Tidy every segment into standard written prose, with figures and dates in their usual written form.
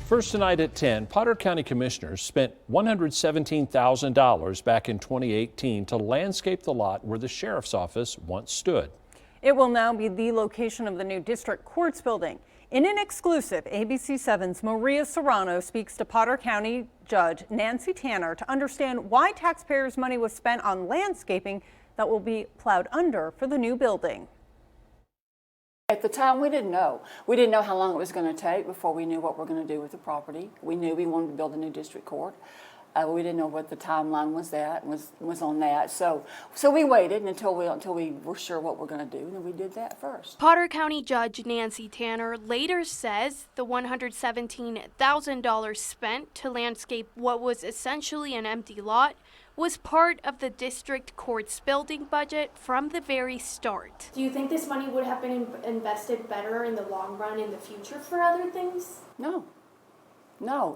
First tonight at 10, Potter County Commissioners spent $117,000 back in 2018 to landscape the lot where the sheriff's office once stood. It will now be the location of the new district courts building. In an exclusive, ABC7's Maria Serrano speaks to Potter County Judge Nancy Tanner to understand why taxpayers' money was spent on landscaping that will be plowed under for the new building. At the time, we didn't know. We didn't know how long it was going to take before we knew what we're going to do with the property. We knew we wanted to build a new district court. We didn't know what the timeline was on that. So we waited until we were sure what we're going to do, and we did that first. Potter County Judge Nancy Tanner later says the $117,000 spent to landscape what was essentially an empty lot was part of the district court's building budget from the very start. Do you think this money would have been invested better in the long run in the future for other things? No,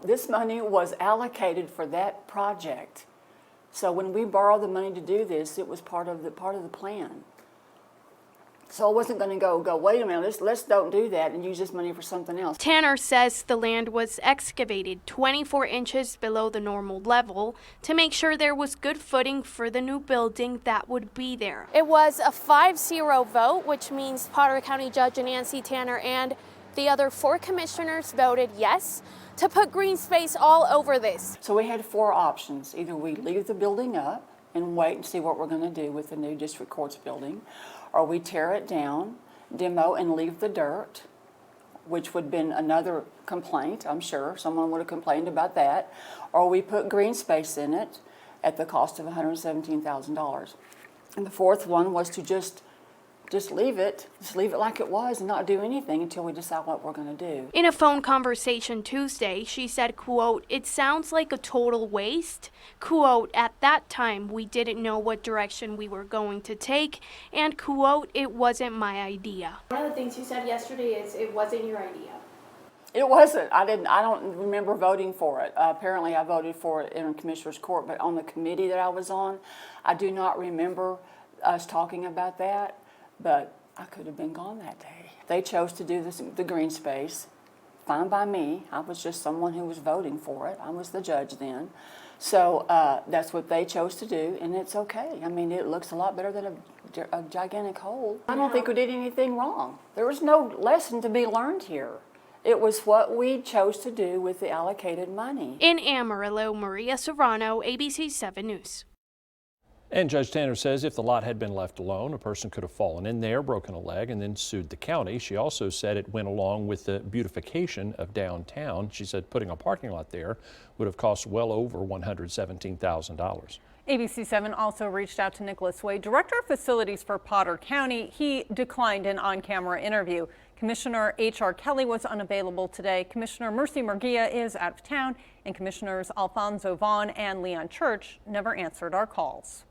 this money was allocated for that project. So when we borrowed the money to do this, it was part of the plan. So I wasn't going to go, wait a minute, let's don't do that and use this money for something else. Tanner says the land was excavated 24 inches below the normal level to make sure there was good footing for the new building that would be there. It was a 5-0 vote, which means Potter County Judge Nancy Tanner and the other 4 commissioners voted yes to put green space all over this. So we had 4 options. Either we leave the building up and wait and see what we're going to do with the new district courts building, or we tear it down, demo, and leave the dirt, which would have been another complaint, I'm sure. Someone would have complained about that. Or we put green space in it at the cost of $117,000. And the 4th one was to just leave it like it was and not do anything until we decide what we're going to do. In a phone conversation Tuesday, she said, quote, "It sounds like a total waste." Quote, "At that time, we didn't know what direction we were going to take," and quote, "It wasn't my idea." One of the things you said yesterday is it wasn't your idea. It wasn't. I don't remember voting for it. Apparently I voted for it in Commissioner's Court, but on the committee that I was on, I do not remember us talking about that. But I could have been gone that day. They chose to do the green space. Fine by me. I was just someone who was voting for it. I was the judge then. So that's what they chose to do, and it's okay. I mean, it looks a lot better than a gigantic hole. I don't think we did anything wrong. There was no lesson to be learned here. It was what we chose to do with the allocated money. In Amarillo, Maria Serrano, ABC7 News. And Judge Tanner says if the lot had been left alone, a person could have fallen in there, broken a leg, and then sued the county. She also said it went along with the beautification of downtown. She said putting a parking lot there would have cost well over $117,000. ABC7 also reached out to Nicholas Wade, Director of Facilities for Potter County. He declined an on-camera interview. Commissioner H.R. Kelly was unavailable today. Commissioner Mercy Murguia is out of town, and Commissioners Alfonso Vaughn and Leon Church never answered our calls.